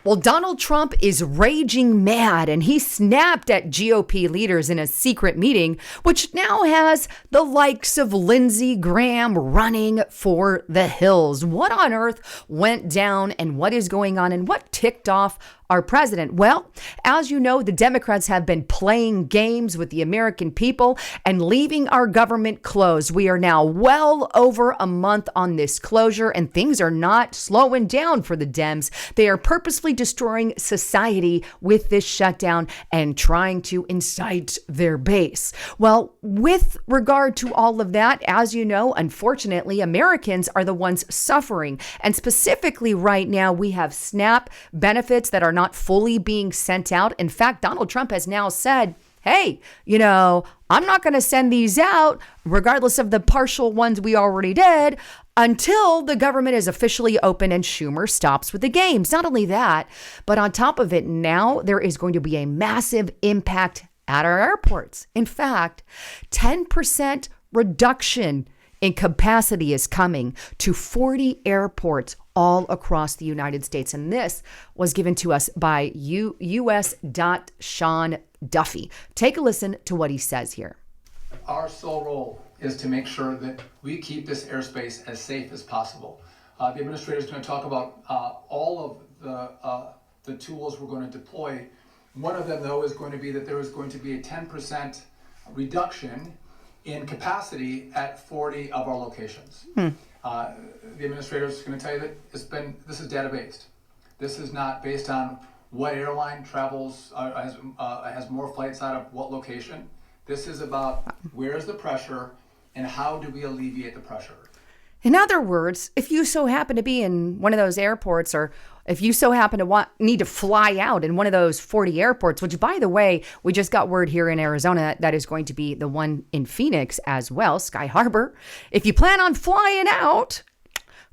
Well, Donald Trump is raging mad, and he snapped at GOP leaders in a secret meeting, which now has the likes of Lindsey Graham running for the hills. What on earth went down, and what is going on, and what ticked off our president? Well, as you know, the Democrats have been playing games with the American people and leaving our government closed. We are now well over a month on this closure, and things are not slowing down for the Dems. They are purposely destroying society with this shutdown and trying to incite their base. Well, with regard to all of that, as you know, unfortunately, Americans are the ones suffering. And specifically right now, we have SNAP benefits that are not fully being sent out. In fact, Donald Trump has now said, hey, I'm not going to send these out, regardless of the partial ones we already did, until the government is officially open and Schumer stops with the games. Not only that, but on top of it, now there is going to be a massive impact at our airports. In fact, 10% reduction in capacity is coming to 40 airports all across the United States. And this was given to us by US. Sean Duffy. Take a listen to what he says here. Our sole role is to make sure that we keep this airspace as safe as possible. The administrator is going to talk about all of the tools we're going to deploy. One of them, though, is going to be that there is going to be a 10% reduction in capacity at 40 of our locations. The administrator is going to tell you that this is data-based. This is not based on what airline travels, has more flights out of what location. This is about where is the pressure and how do we alleviate the pressure. In other words, if you so happen to be in one of those airports, or if you so happen to need to fly out in one of those 40 airports, which, by the way, we just got word here in Arizona that is going to be the one in Phoenix as well, Sky Harbor. If you plan on flying out,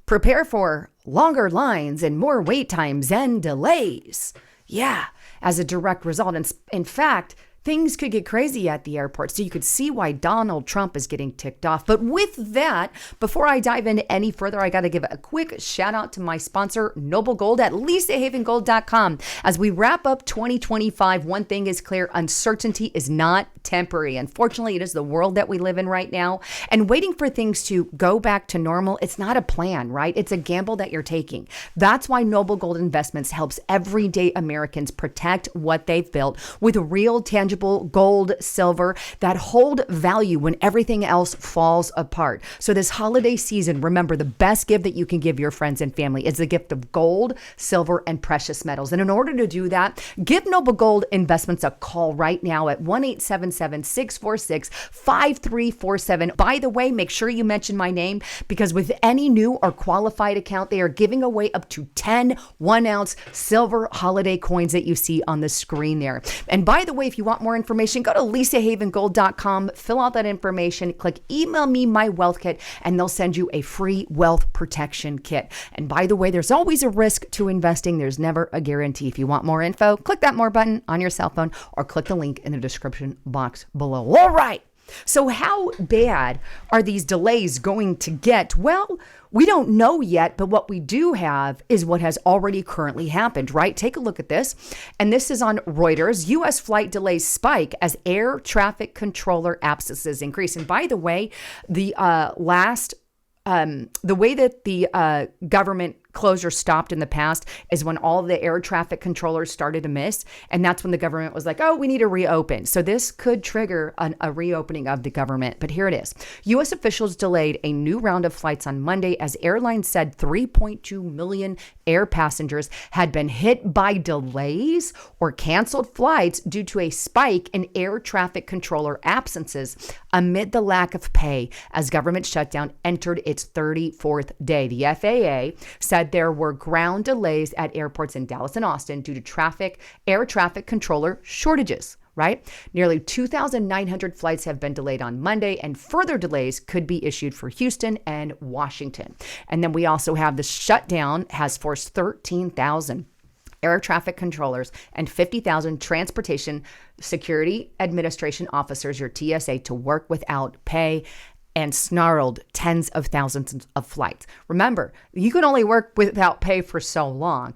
prepare for longer lines and more wait times and delays. Yeah, as a direct result. And in fact, things could get crazy at the airport. So you could see why Donald Trump is getting ticked off. But with that, before I dive into any further, I got to give a quick shout out to my sponsor, Noble Gold at LisaHavenGold.com. As we wrap up 2025, one thing is clear: uncertainty is not temporary. Unfortunately, it is the world that we live in right now. And waiting for things to go back to normal, it's not a plan, right? It's a gamble that you're taking. That's why Noble Gold Investments helps everyday Americans protect what they've built with real, tangible gold, silver that hold value when everything else falls apart. So this holiday season, remember, the best gift that you can give your friends and family is the gift of gold, silver, and precious metals. And in order to do that, give Noble Gold Investments a call right now at 1-877-646-5347. By the way, make sure you mention my name, because with any new or qualified account, they are giving away up to 10 1-ounce silver holiday coins that you see on the screen there. And by the way, if you want more information, go to LisaHavenGold.com, fill out that information, click email me my wealth kit, and they'll send you a free wealth protection kit. And by the way, there's always a risk to investing. There's never a guarantee. If you want more info, click that more button on your cell phone or click the link in the description box below. All right. So how bad are these delays going to get? Well, we don't know yet, but what we do have is what has already currently happened, right? Take a look at this. And this is on Reuters. U.S. flight delays spike as air traffic controller absences increase. And by the way, the way that the government closure stopped in the past is when all the air traffic controllers started to miss. And that's when the government was like, oh, we need to reopen. So this could trigger a reopening of the government. But here it is. U.S. officials delayed a new round of flights on Monday as airlines said 3.2 million air passengers had been hit by delays or canceled flights due to a spike in air traffic controller absences amid the lack of pay as government shutdown entered its 34th day. The FAA said there were ground delays at airports in Dallas and Austin due to air traffic controller shortages, right? Nearly 2,900 flights have been delayed on Monday, and further delays could be issued for Houston and Washington. And then we also have the shutdown has forced 13,000 air traffic controllers and 50,000 Transportation Security Administration officers, your TSA, to work without pay. and snarled tens of thousands of flights. Remember, you can only work without pay for so long,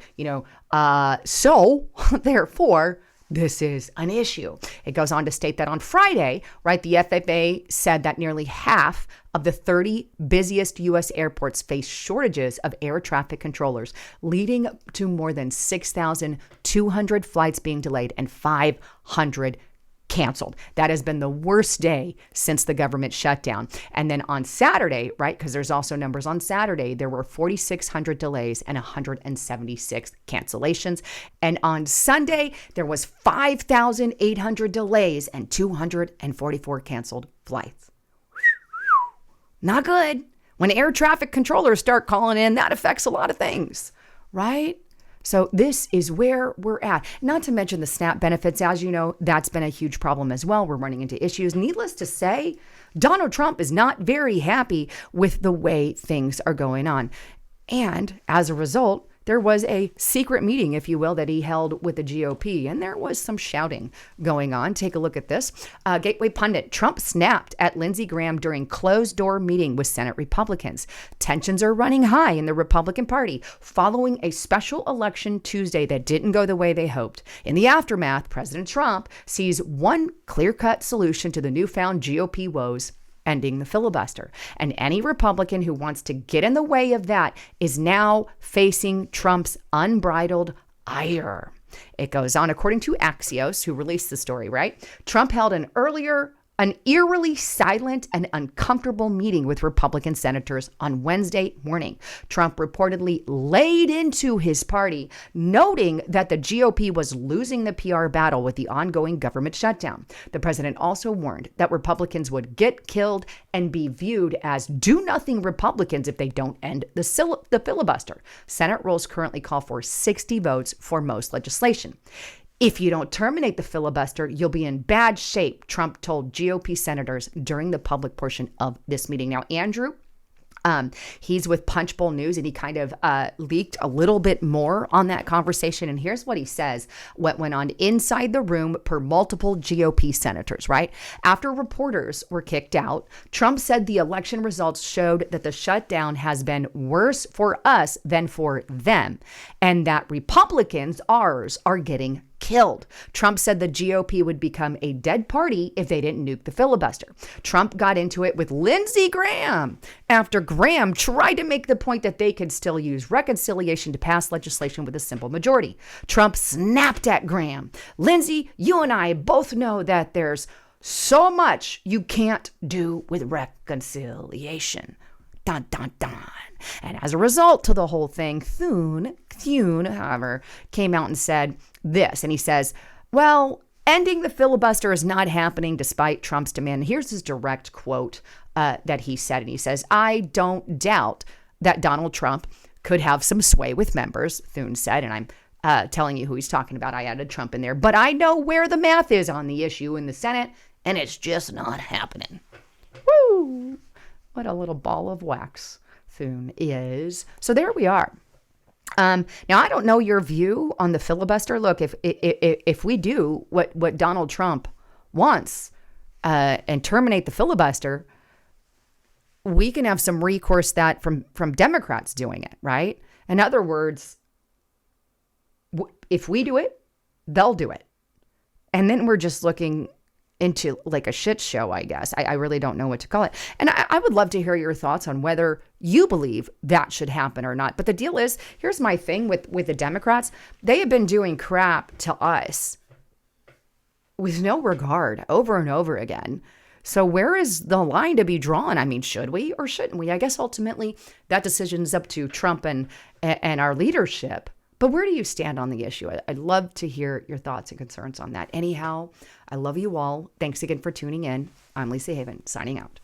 so therefore, this is an issue. It goes on to state that on Friday, right, the FAA said that nearly half of the 30 busiest U.S. airports face shortages of air traffic controllers, leading to more than 6,200 flights being delayed and 500 canceled. That has been the worst day since the government shutdown. And then on Saturday, right, because there's also numbers on Saturday, there were 4,600 delays and 176 cancellations. And on Sunday, there was 5,800 delays and 244 canceled flights. Not good. When air traffic controllers start calling in, that affects a lot of things, right? So this is where we're at. Not to mention the SNAP benefits. As you know, that's been a huge problem as well. We're running into issues. Needless to say, Donald Trump is not very happy with the way things are going on. And as a result, there was a secret meeting, if you will, that he held with the GOP, and there was some shouting going on. Take a look at this. Gateway pundit: Trump snapped at Lindsey Graham during closed-door meeting with Senate Republicans. Tensions are running high in the Republican Party following a special election Tuesday that didn't go the way they hoped. In the aftermath, President Trump sees one clear-cut solution to the newfound GOP woes: ending the filibuster. And any Republican who wants to get in the way of that is now facing Trump's unbridled ire. It goes on, according to Axios, who released the story, right? Trump held an eerily silent and uncomfortable meeting with Republican senators on Wednesday morning. Trump reportedly laid into his party, noting that the GOP was losing the PR battle with the ongoing government shutdown. The president also warned that Republicans would get killed and be viewed as do-nothing Republicans if they don't end the filibuster. Senate rules currently call for 60 votes for most legislation. If you don't terminate the filibuster, you'll be in bad shape, Trump told GOP senators during the public portion of this meeting. Now, Andrew, he's with Punchbowl News, and he kind of leaked a little bit more on that conversation. And here's what he says, what went on inside the room per multiple GOP senators, right? After reporters were kicked out, Trump said the election results showed that the shutdown has been worse for us than for them, and that Republicans, ours, are getting killed. Trump said the GOP would become a dead party if they didn't nuke the filibuster. Trump got into it with Lindsey Graham after Graham tried to make the point that they could still use reconciliation to pass legislation with a simple majority. Trump snapped at Graham. Lindsey, you and I both know that there's so much you can't do with reconciliation. Dun, dun, dun. And as a result to the whole thing, Thune, however, came out and said this. And he says, well, ending the filibuster is not happening despite Trump's demand. Here's his direct quote that he said. And he says, I don't doubt that Donald Trump could have some sway with members, Thune said. And I'm telling you who he's talking about. I added Trump in there. But I know where the math is on the issue in the Senate, and it's just not happening. Woo! What a little ball of wax Thune is. So there we are. Now, I don't know your view on the filibuster. Look, if we do what Donald Trump wants and terminate the filibuster, we can have some recourse that from Democrats doing it, right? In other words, if we do it, they'll do it. And then we're just looking into like a shit show, I guess. I really don't know what to call it. And I would love to hear your thoughts on whether you believe that should happen or not. But the deal is, here's my thing with the Democrats. They have been doing crap to us with no regard over and over again. So where is the line to be drawn? I mean, should we or shouldn't we? I guess ultimately that decision is up to Trump and our leadership. But where do you stand on the issue? I'd love to hear your thoughts and concerns on that. Anyhow, I love you all. Thanks again for tuning in. I'm Lisa Haven, signing out.